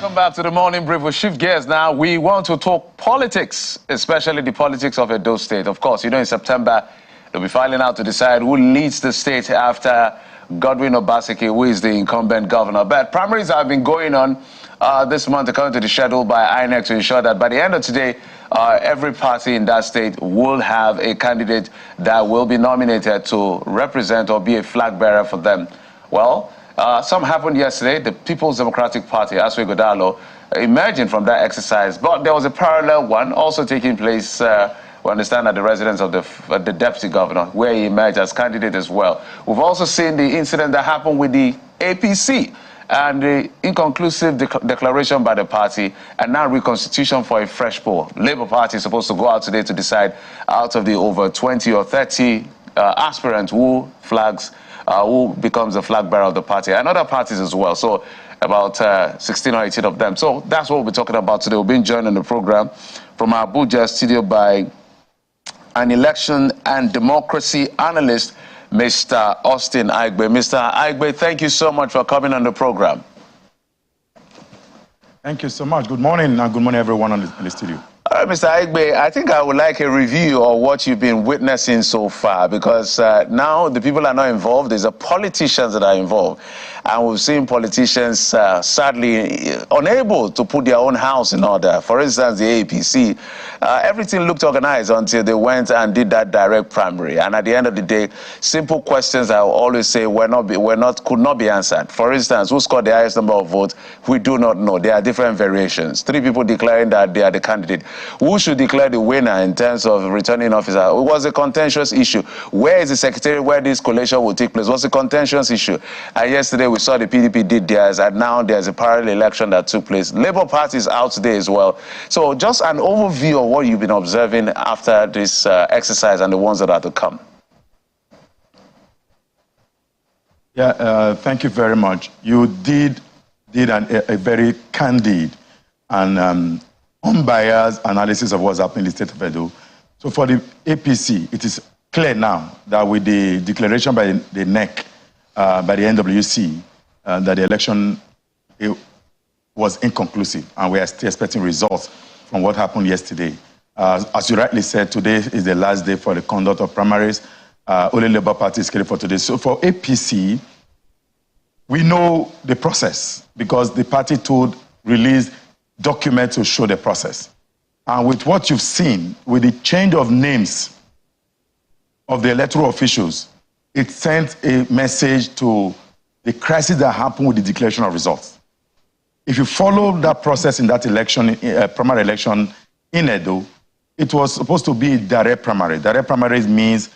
Welcome back to the Morning Brief. We'll shift gears now. We want to talk politics, especially the politics of Edo State. Of course, in September, they'll be filing out to decide who leads the state after Godwin Obaseki, who is the incumbent governor. But primaries have been going on this month according to the schedule by INEC to ensure that by the end of today, every party in that state will have a candidate that will be nominated to represent or be a flag bearer for them. Well, some happened yesterday. The People's Democratic Party, Aswe Godalo, emerging from that exercise. But there was a parallel one also taking place, we understand, at the residence of the deputy governor, where he emerged as candidate as well. We've also seen the incident that happened with the APC and the inconclusive declaration by the party, and now reconstitution for a fresh poll. Labour Party is supposed to go out today to decide out of the over 20 or 30 aspirants who becomes the flag bearer of the party, and other parties as well. So about 16 or 18 of them. So that's what we'll be talking about today. We're being joined in the program from our Abuja studio by an election and democracy analyst, Mr. Austin Aigbe. Mr. Aigbe, thank you so much for coming on the program. Thank you so much. Good morning, and good morning everyone in the studio. All right, Mr. Aigbe, I think I would like a review of what you've been witnessing so far, because now the people are not involved. There's the politicians that are involved. And we've seen politicians sadly unable to put their own house in order. For instance, the APC, everything looked organized until they went and did that direct primary. And at the end of the day, simple questions I will always say could not be answered. For instance, who scored the highest number of votes? We do not know. There are different variations. 3 people declaring that they are the candidate. Who should declare the winner in terms of returning officer? It was a contentious issue. Where is the secretariat where this collation will take place? It was a contentious issue. And yesterday we saw the PDP did theirs, and now there's a parallel election that took place. Labour Party is out today as well. So just an overview of what you've been observing after this exercise and the ones that are to come. Yeah, thank you very much. You did a very candid and unbiased analysis of what's happening in the state of Edo. So for the APC, it is clear now that with the declaration by the NEC, by the NWC, that the election was inconclusive, and we are still expecting results from what happened yesterday. As you rightly said, today is the last day for the conduct of primaries. Only Labour Party is scheduled for today. So for APC, we know the process because the party released documents to show the process. And with what you've seen, with the change of names of the electoral officials, it sent a message to the crisis that happened with the declaration of results. If you follow that process in that election, primary election in Edo, it was supposed to be direct primary. Direct primaries means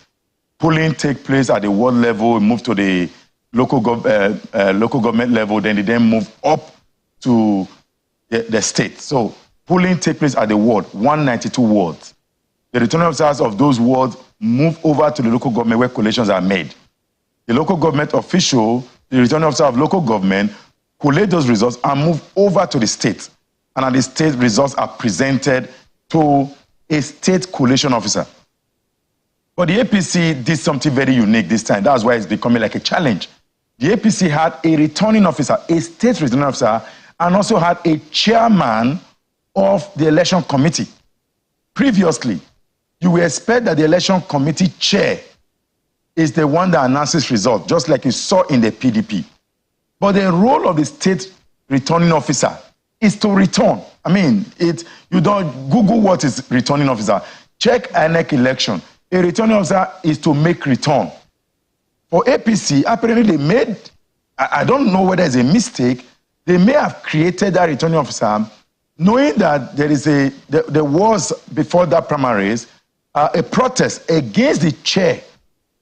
polling take place at the ward level, move to the local government level, then they then move up to the state. So polling take place at the ward, 192 wards. The returning officers of those wards move over to the local government where collations are made. The local government official, the returning officer of local government, collate those results and move over to the state. And at the state, results are presented to a state collation officer. But the APC did something very unique this time. That's why it's becoming like a challenge. The APC had a returning officer, a state returning officer, and also had a chairman of the election committee. Previously, you would expect that the election committee chair is the one that announces results, just like you saw in the PDP. But the role of the state returning officer is to return. I mean, you don't Google what is returning officer. Check INEC election. A returning officer is to make return. For APC, apparently they made, I don't know whether it's a mistake, they may have created that returning officer knowing that there was, before that primaries, a protest against the chair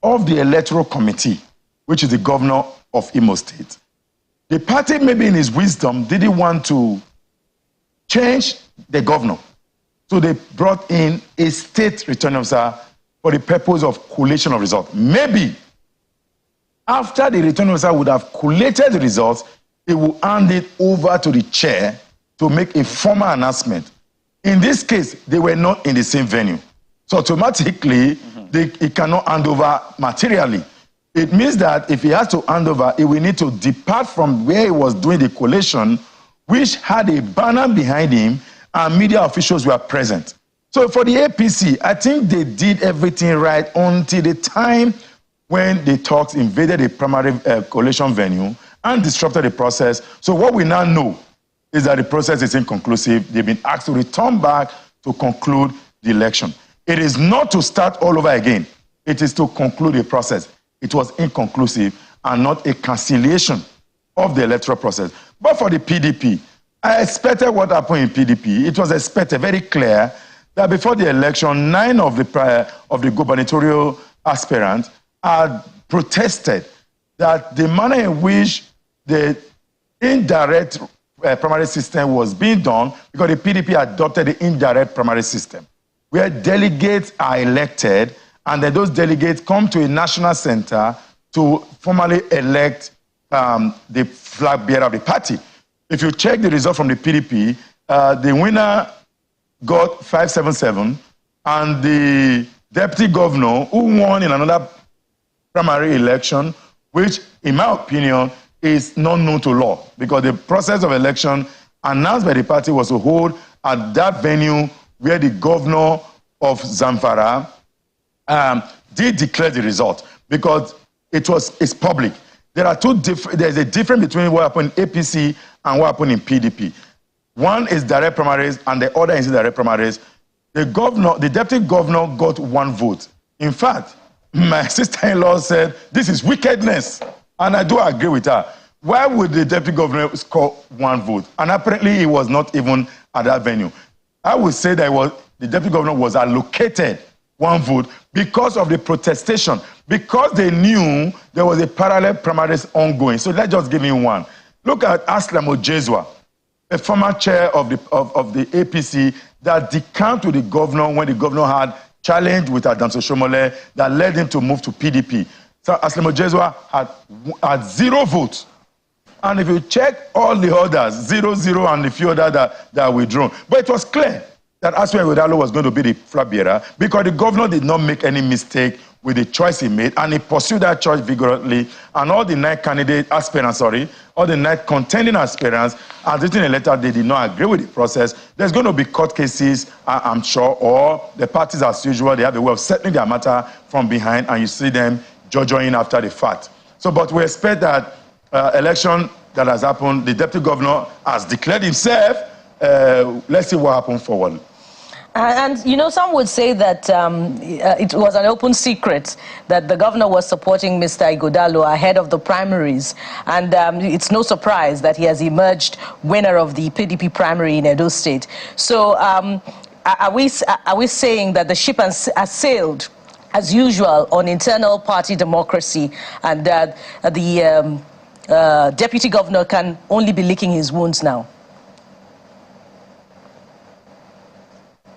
of the electoral committee, which is the governor of Imo State. The party, maybe in his wisdom, didn't want to change the governor. So they brought in a state returning officer for the purpose of collation of results. Maybe after the returning officer would have collated the results, he will hand it over to the chair to make a formal announcement. In this case, they were not in the same venue. So automatically, he cannot hand over materially. It means that if he has to hand over, he will need to depart from where he was doing the collation, which had a banner behind him, and media officials were present. So for the APC, I think they did everything right until the time when the Turks invaded the primary coalition venue and disrupted the process. So what we now know is that the process is inconclusive. They've been asked to return back to conclude the election. It is not to start all over again. It is to conclude the process. It was inconclusive and not a cancellation of the electoral process. But for the PDP, I expected what happened in PDP. It was expected, very clear, that before the election, 9 of the gubernatorial aspirants had protested that the manner in which the indirect primary system was being done, because the PDP adopted the indirect primary system, where delegates are elected, and then those delegates come to a national center to formally elect the flag bearer of the party. If you check the result from the PDP, the winner got 577, and the deputy governor, who won in another primary election, which, in my opinion, is not known to law, because the process of election announced by the party was to hold at that venue where the governor of Zamfara did declare the result, because it's public. There's a difference between what happened in APC and what happened in PDP. One is direct primaries and the other is indirect primaries. The deputy governor got 1 vote. In fact, my sister-in-law said, this is wickedness. And I do agree with her. Why would the deputy governor score 1 vote? And apparently he was not even at that venue. I would say that the deputy governor was allocated 1 vote because of the protestation, because they knew there was a parallel primaries ongoing. So let's just give him one. Look at Aslam Ojezwa, a former chair of the APC that decamped to the governor when the governor had challenge with Adamso Shomole that led him to move to PDP. So Aslam Ojezwa had 0 votes. And if you check all the others, 0, 0, and a few others that withdrawn. But it was clear that Aslam Ojezwa was going to be the flag bearer because the governor did not make any mistake with the choice he made, and he pursued that choice vigorously. And all the 9 all the 9 contending aspirants had written a letter they did not agree with the process. There's going to be court cases, I'm sure, or the parties, as usual, they have a way of settling their matter from behind, and you see them judging after the fact. So, but we expect that election that has happened, the deputy governor has declared himself. Let's see what happens forward. And, you know, some would say that it was an open secret that the governor was supporting Mr. Ighodalo ahead of the primaries. And it's no surprise that he has emerged winner of the PDP primary in Edo State. So are we saying that the ship has sailed, as usual, on internal party democracy, and that the deputy governor can only be licking his wounds now?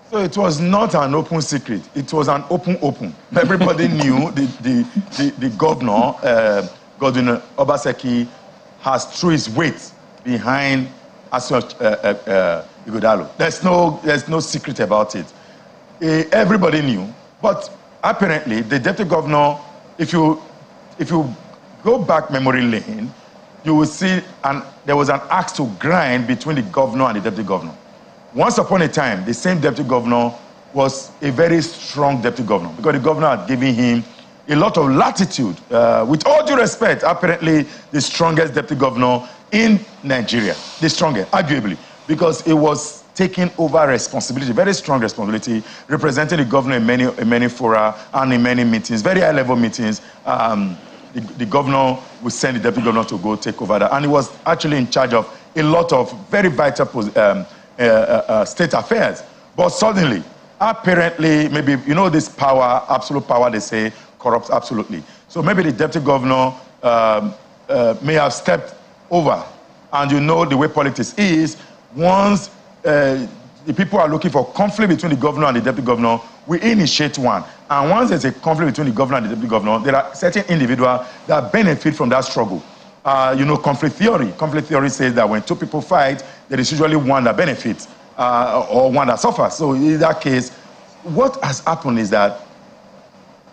So it was not an open secret. It was an open. Everybody knew the governor, Godwin Obaseki, has threw his weight behind Ighodalo. There's no secret about it. Everybody knew. But apparently, the deputy governor, if you go back memory lane, you will see there was an axe to grind between the governor and the deputy governor. Once upon a time, the same deputy governor was a very strong deputy governor because the governor had given him a lot of latitude. With all due respect, apparently the strongest deputy governor in Nigeria, the strongest, arguably, because it was taking over responsibility, very strong responsibility, representing the governor in many fora and in many meetings, very high-level meetings. The governor would send the deputy governor to go take over that, and he was actually in charge of a lot of very vital state affairs. But suddenly, apparently, maybe, you know, this power, absolute power, they say, corrupts absolutely. So maybe the deputy governor may have stepped over. And you know the way politics is, once the people are looking for conflict between the governor and the deputy governor, we initiate one. And once there's a conflict between the governor and the deputy governor, there are certain individuals that benefit from that struggle. You know, conflict theory. Conflict theory says that when 2 people fight, there is usually one that benefits or one that suffers. So in that case, what has happened is that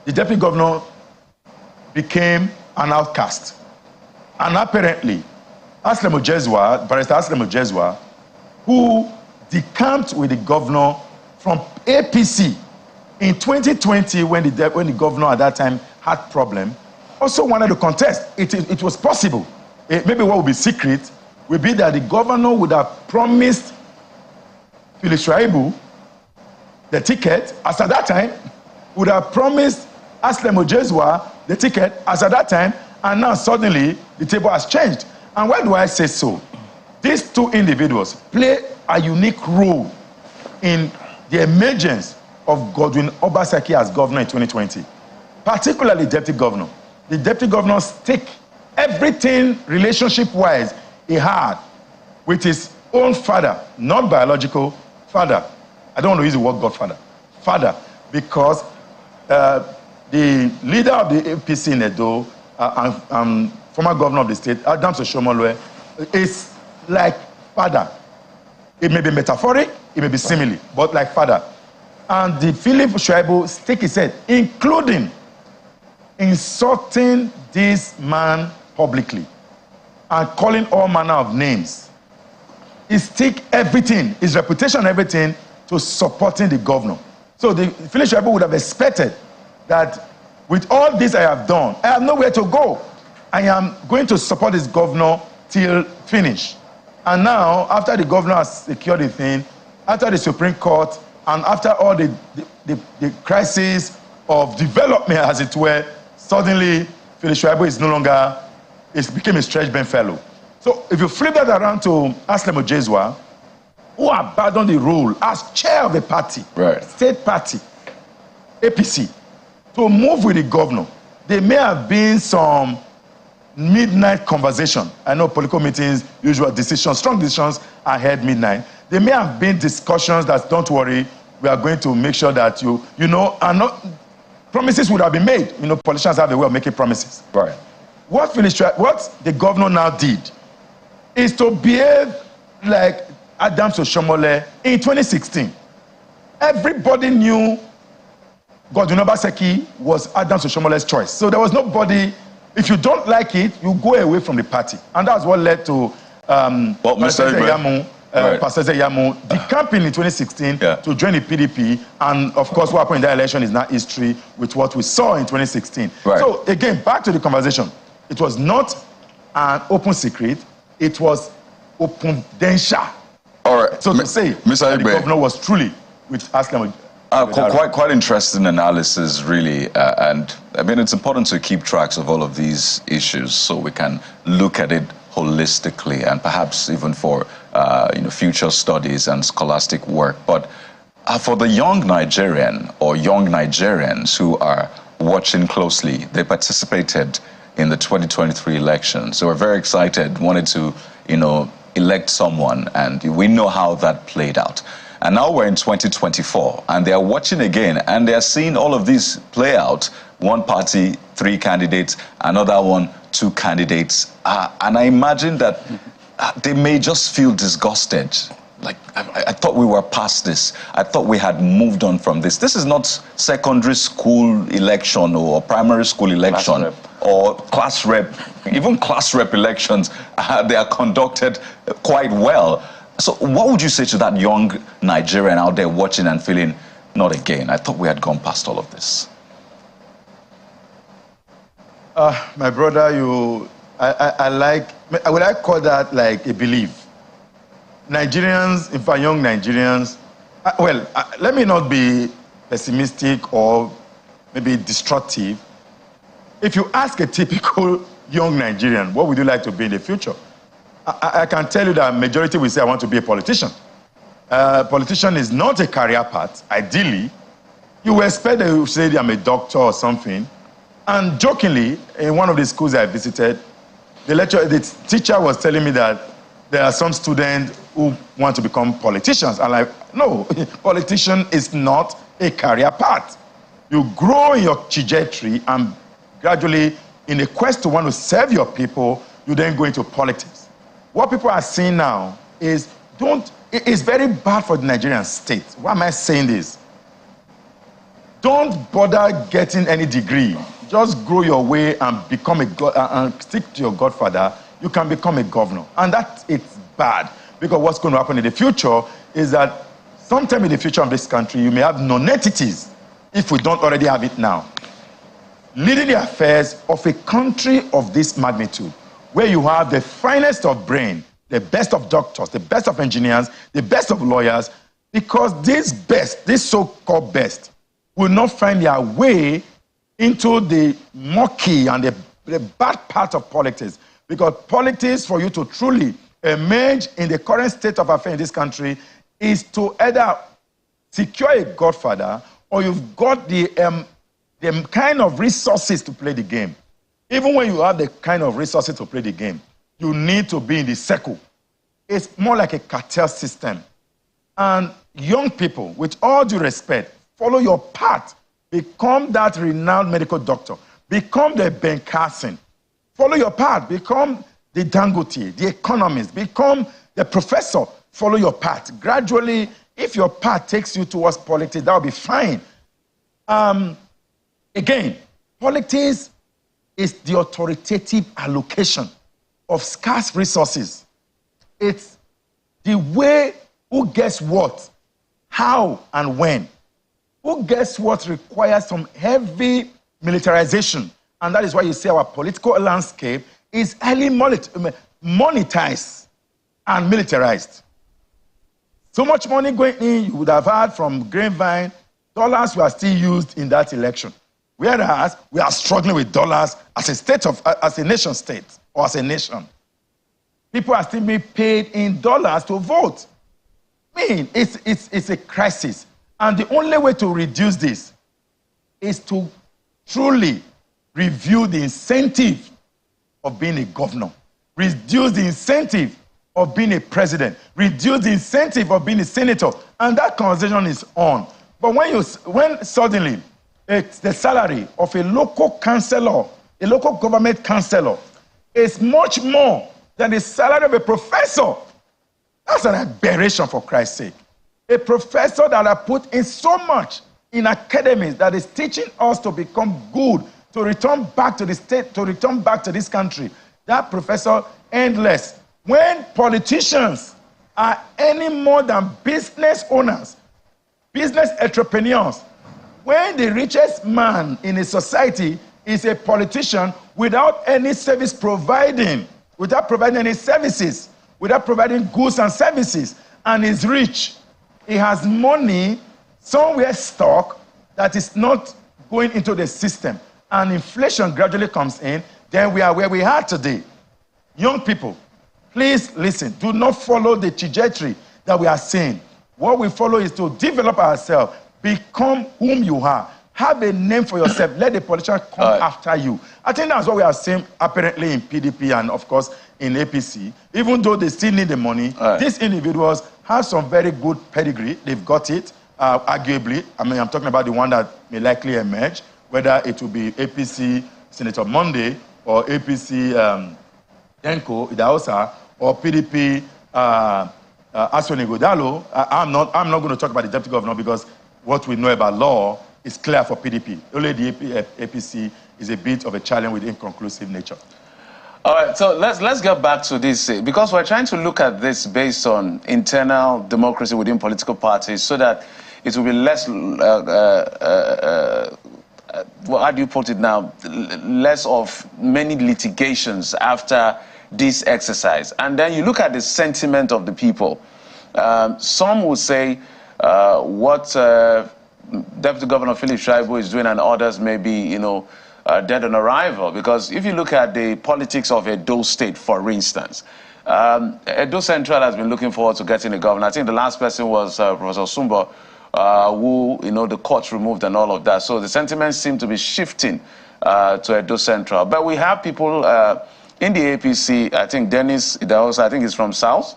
the deputy governor became an outcast. And apparently, Barrister Aslam Ojezwa, who decamped with the governor from APC in 2020 when the governor at that time had problem, also wanted to contest. It was possible. Maybe what would be secret would be that the governor would have promised Phyllis Shaibu the ticket as at that time, would have promised Aslam Ojezwa the ticket as at that time, and now suddenly the table has changed. And why do I say so? These two individuals play a unique role in the emergence of Godwin Obaseki as governor in 2020, particularly deputy governor. The deputy governor stake everything relationship-wise he had with his own father, not biological father. I don't want to use the word godfather, father, because the leader of the APC in Edo and former governor of the state, Adams Oshomolwe, is like father. It may be metaphoric, it may be simile, but like father. And the Philip Shaibu stake his head, including insulting this man publicly and calling all manner of names. He stick everything, his reputation, everything, to supporting the governor. So the Philip Shaibu would have expected that with all this I have done, I have nowhere to go. I am going to support this governor till finish. And now, after the governor has secured the thing, after the Supreme Court, and after all the crisis of development, as it were, suddenly Phyllis Shaibu is no longer, it became a stretch bench fellow. So if you flip that around to Aslam Ojezwa, who abandoned the role as chair of the party, state party, APC, to move with the governor, there may have been some midnight conversation. I know political meetings, usual decisions, strong decisions are held midnight. There may have been discussions that, don't worry, we are going to make sure that you know, are not, promises would have been made. You know, politicians have a way of making promises. Right. What the governor now did is to behave like Adams Oshomole in 2016. Everybody knew Godwin Obaseki was Adams Oshomole's choice. So there was nobody, if you don't like it, you go away from the party. And that's what led to Pastor Yamu decamping in 2016 to join the PDP. And of course, what happened in that election is now history with what we saw in 2016. Right. So again, back to the conversation. It was not an open secret. It was open danger. All right. So to say that the governor was truly with Aslam. Quite interesting analysis, really. And I mean, it's important to keep tracks of all of these issues so we can look at it holistically and perhaps even for future studies and scholastic work. But for the young Nigerian or young Nigerians who are watching closely, they participated in the 2023 elections. So we're very excited, wanted to, elect someone, and we know how that played out. And now we're in 2024, and they are watching again, and they are seeing all of this play out. One party, 3 candidates, another one, 2 candidates. And I imagine that they may just feel disgusted. Like, I thought we were past this. I thought we had moved on from this. This is not secondary school election or primary school election or class rep. Even class rep elections, they are conducted quite well. So what would you say to that young Nigerian out there watching and feeling, not again? I thought we had gone past all of this. My brother, I would call that like a belief. Nigerians, in fact, young Nigerians, let me not be pessimistic or maybe destructive. If you ask a typical young Nigerian, what would you like to be in the future? I can tell you that majority will say, I want to be a politician. Politician is not a career path, ideally. You will expect they will say I'm a doctor or something. And jokingly, in one of the schools I visited, the teacher was telling me that there are some students who want to become politicians. I'm like, no, politician is not a career path. You grow in your trajectory and gradually, in a quest to want to serve your people, you then go into politics. What people are seeing now is, it's very bad for the Nigerian state. Why am I saying this? Don't bother getting any degree. Just grow your way and become and stick to your godfather. you can become a governor. And that it's bad, because what's going to happen in the future is that sometime in the future of this country, you may have non-entities, if we don't already have it now, leading the affairs of a country of this magnitude, where you have the finest of brain, the best of doctors, the best of engineers, the best of lawyers, because this so-called best, will not find their way into the murky and the bad part of politics. Because politics, for you to truly emerge in the current state of affairs in this country, is to either secure a godfather, or you've got the kind of resources to play the game. Even when you have the kind of resources to play the game, you need to be in the circle. It's more like a cartel system. And young people, with all due respect, follow your path. Become that renowned medical doctor. Become the Ben Carson. Follow your path. Become the Dangote, the economist. Become the professor. Follow your path. Gradually, if your path takes you towards politics, that will be fine. Again, politics is the authoritative allocation of scarce resources. It's the way who gets what, how, and when. Who gets what requires some heavy militarization. And that is why you see our political landscape is highly monetized and militarized. So much money going in, you would have heard from Grapevine, dollars were still used in that election. Whereas we are struggling with dollars as a nation state, or as a nation. People are still being paid in dollars to vote. I mean, it's a crisis. And the only way to reduce this is to truly review the incentive of being a governor, reduce the incentive of being a president, reduce the incentive of being a senator, and that conversation is on. But when suddenly the salary of a local councillor, a local government councillor, is much more than the salary of a professor, that's an aberration, for Christ's sake. A professor that has put in so much in academies, that is teaching us to become good, to return back to the state, to return back to this country. That professor, endless. When politicians are any more than business owners, business entrepreneurs, when the richest man in a society is a politician without any service providing, without providing any services, without providing goods and services, and is rich, he has money somewhere stuck that is not going into the system, and inflation gradually comes in, then we are where we are today. Young people, please listen. Do not follow the trajectory that we are seeing. What we follow is to develop ourselves, become whom you are. Have a name for yourself. Let the politician come after you. I think that's what we are seeing apparently in PDP and, of course, in APC. Even though they still need the money, these individuals have some very good pedigree. They've got it, arguably. I mean, I'm talking about the one that may likely emerge, whether it will be APC Senator Monday or APC Denko Idahosa or PDP Aswani Godalo. I'm not going to talk about the deputy governor, because what we know about law is clear for PDP. Only the APC is a bit of a challenge with inconclusive nature. All right, so let's get back to this, because we're trying to look at this based on internal democracy within political parties, so that it will be less, how do you put it now, less of many litigations after this exercise. And then you look at the sentiment of the people. Some will say what Deputy Governor Philip Shaibu is doing and others may be, dead on arrival. Because if you look at the politics of Edo State, for instance, Edo Central has been looking forward to getting a governor. I think the last person was Professor Sumbo, who, the courts removed and all of that. So the sentiments seem to be shifting to Edo Central. But we have people in the APC. I think Dennis Idahosa, I think he's from South.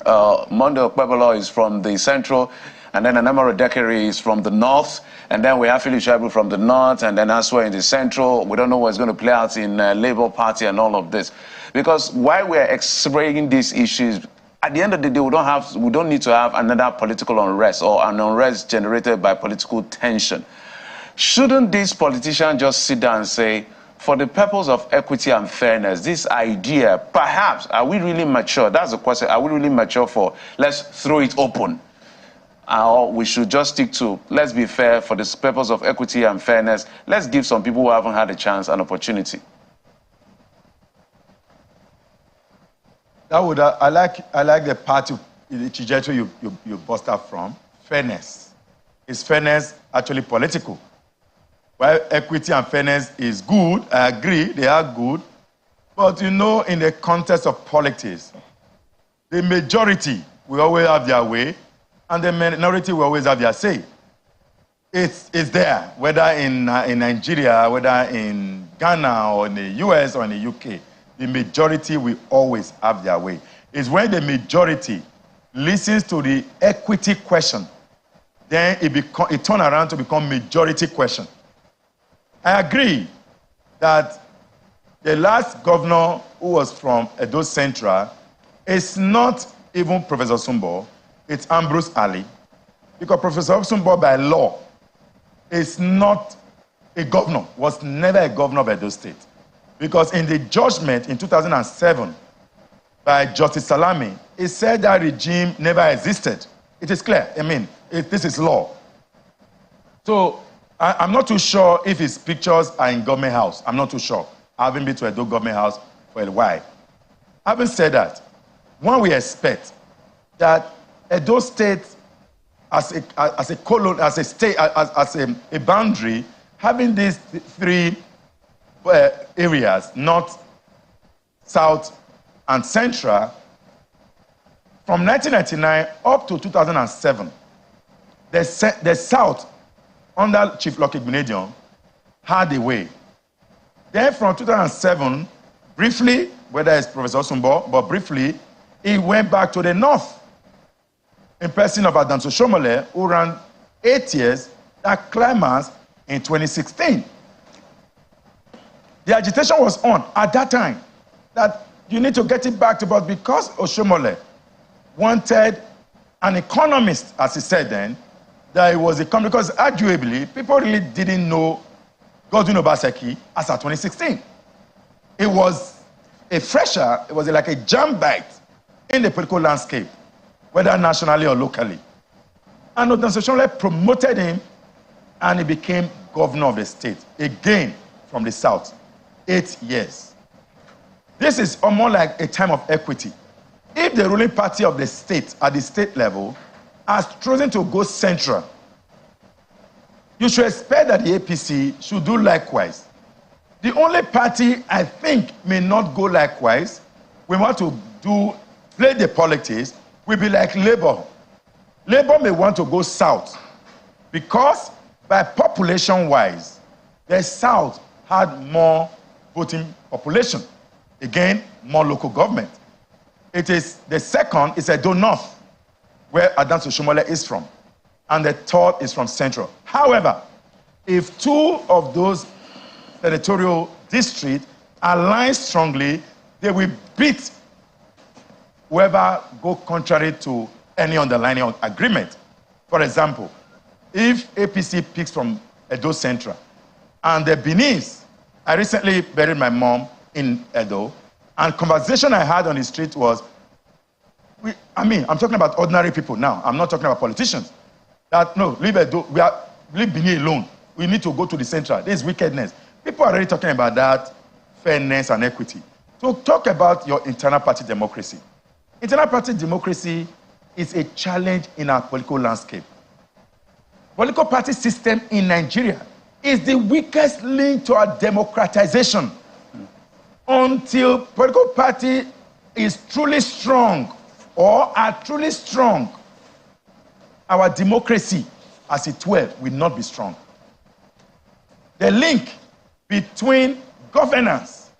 Monday Okpebolo is from the Central. And then Anamaro Dekeri is from the North. And then we have Philip Shaibu from the North. And then elsewhere in the Central. We don't know what's going to play out in Labour Party and all of this. Because while we're explaining these issues, at the end of the day, we don't need to have another political unrest or an unrest generated by political tension. Shouldn't these politicians just sit down and say, for the purpose of equity and fairness, this idea, perhaps, are we really mature? That's the question. Are we really mature for, let's throw it open? Or we should just stick to, let's be fair for the purpose of equity and fairness. Let's give some people who haven't had a chance an opportunity. I like the part the trajectory you bust up from. Fairness. Is fairness actually political? Well, equity and fairness is good. I agree, they are good. But you know, in the context of politics, the majority will always have their way, and the minority will always have their say. It's there, whether in Nigeria, whether in Ghana, or in the US, or in the UK. The majority will always have their way. It's when the majority listens to the equity question, then it turns around to become majority question. I agree that the last governor who was from Edo Central is not even Professor Sumbo, it's Ambrose Ali. Because Professor Sumbo, by law, is not a governor, was never a governor of Edo State. Because in the judgment in 2007 by Justice Salami, it said that regime never existed. It is clear. I mean, this is law. So I'm not too sure if his pictures are in government house. I'm not too sure. I haven't been to Edo government house for a while. Having said that, one we expect that Edo State as a colon, as a state, as a boundary, having these three areas, north, south, and central, from 1999 up to 2007, the south, under Chief Lucky Gbenedion, had a way. Then from 2007, briefly, whether it's Professor Sumbo, but briefly, he went back to the north, in person of Adamso Shomole, who ran 8 years, that climaxed in 2016. The agitation was on at that time that you need to get it back to, but because Oshomole wanted an economist, as he said then, that it was because arguably, people really didn't know Godwin Obaseki as of 2016. It was a fresher, it was like a jam bite in the political landscape, whether nationally or locally. And Adamso Shomole promoted him, and he became governor of the state, again from the south, 8 years. This is almost like a time of equity. If the ruling party of the state, at the state level, has chosen to go central, you should expect that the APC should do likewise. The only party I think may not go likewise, we want to play the politics, will be like Labour. Labour may want to go south because by population-wise, the south had more voting population. Again, more local government. It is the second is Edo North, where Adamso Shomole is from. And the third is from Central. However, if two of those senatorial districts align strongly, they will beat whoever go contrary to any underlying agreement. For example, if APC picks from Edo Central and the Beninese, I recently buried my mom in Edo, and conversation I had on the street was, I'm talking about ordinary people now. I'm not talking about politicians. That, no, leave Edo, leave Benin alone. We need to go to the central. This is wickedness. People are already talking about that, fairness and equity. So talk about your internal party democracy. Internal party democracy is a challenge in our political landscape. Political party system in Nigeria is the weakest link to our democratization. Until political party is truly strong or are truly strong, our democracy, as it were, will not be strong. The link between governance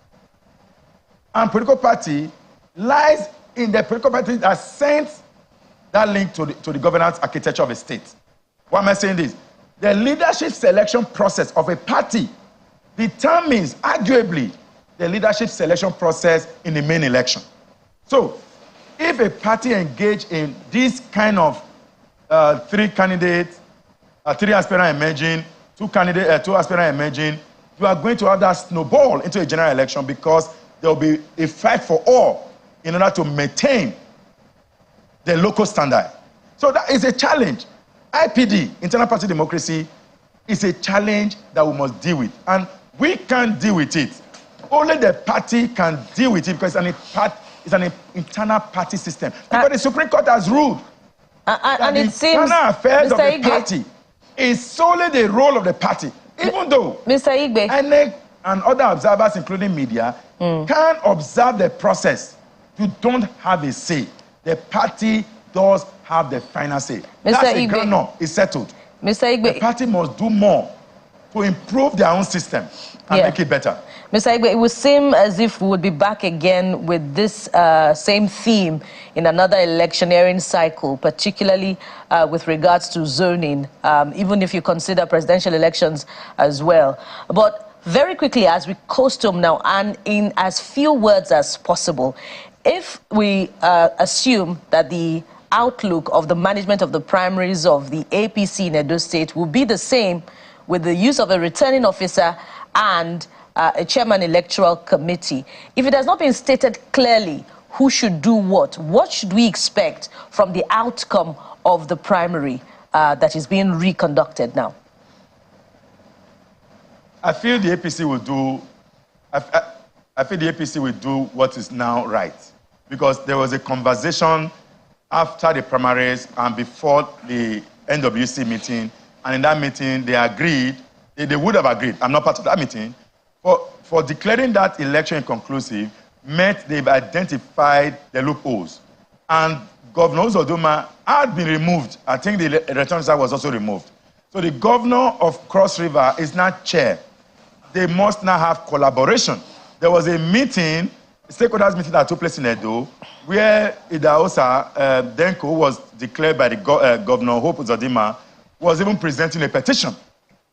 and political party lies in the political party that sends that link to the governance architecture of a state. Why am I saying this? The leadership selection process of a party determines, arguably, the leadership selection process in the main election. So, if a party engage in this kind of three candidates, three aspirants emerging, two aspirants emerging, you are going to have that snowball into a general election because there will be a fight for all in order to maintain the local standard. So that is a challenge. IPD, internal party democracy, is a challenge that we must deal with. And we can't deal with it. Only the party can deal with it because it's an internal party system. Because the Supreme Court has ruled and it seems, internal affairs of the Igbe, party is solely the role of the party. Even though Mr. Igbe, INEC and other observers, including media, can observe the process. You don't have a say. The party does have the final say. That's a ground-up. It's settled. Mr. Igbe, the party must do more to improve their own system and make it better. Mr. Igbe, it would seem as if we would be back again with this same theme in another electioneering cycle, particularly with regards to zoning, even if you consider presidential elections as well. But very quickly, as we coast home now, and in as few words as possible, if we assume that the outlook of the management of the primaries of the APC in Edo State will be the same with the use of a returning officer and a chairman electoral committee. If it has not been stated clearly who should do what should we expect from the outcome of the primary that is being reconducted now? I feel the APC will do. I feel the APC will do what is now right, because there was a conversation after the primaries and before the NWC meeting, and in that meeting they agreed. They would have agreed. I'm not part of that meeting. For declaring that election inconclusive meant they've identified the loopholes. And Governor Uzodinma had been removed. I think the returning officer was also removed. So the governor of Cross River is now chair. They must now have collaboration. There was a meeting, stakeholders meeting that took place in Edo, where Idahosa Denko was declared by the Governor Hope Uzodinma, was even presenting a petition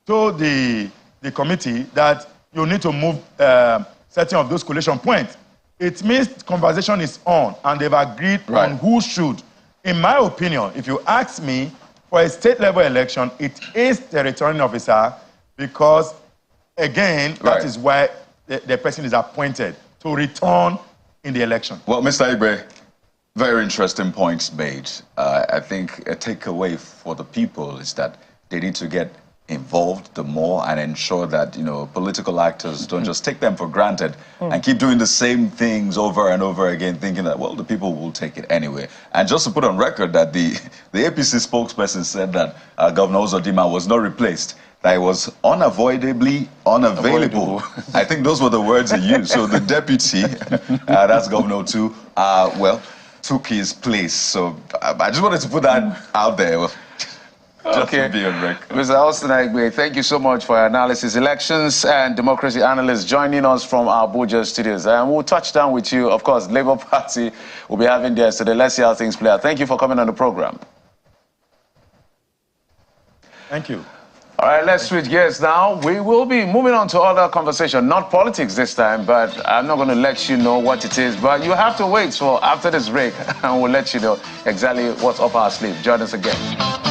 to the committee that you need to move certain of those collation points. It means conversation is on, and they've agreed on who should. In my opinion, if you ask me, for a state-level election, it is the returning officer because, again, that is why the person is appointed to return in the election. Well, Mr. Igbe, very interesting points made. I think a takeaway for the people is that they need to get involved the more and ensure that, you know, political actors don't just take them for granted and keep doing the same things over and over again, thinking that, well, the people will take it anyway. And just to put on record that the APC spokesperson said that Governor Uzodinma was not replaced, that it was unavoidably unavailable. I think those were the words he used. So the deputy, that's Governor too, well, took his place. So I just wanted to put that out there. Okay, Mr. Austin Igbe, thank you so much for your analysis. Elections and democracy analyst joining us from our Abuja studios. And we'll touch down with you. Of course, Labour Party will be having theirs today. Let's see how things play out. Thank you for coming on the program. Thank you. All right, let's switch gears now. We will be moving on to other conversation, not politics this time, but I'm not going to let you know what it is. But you have to wait for after this break, and we'll let you know exactly what's up our sleeve. Join us again.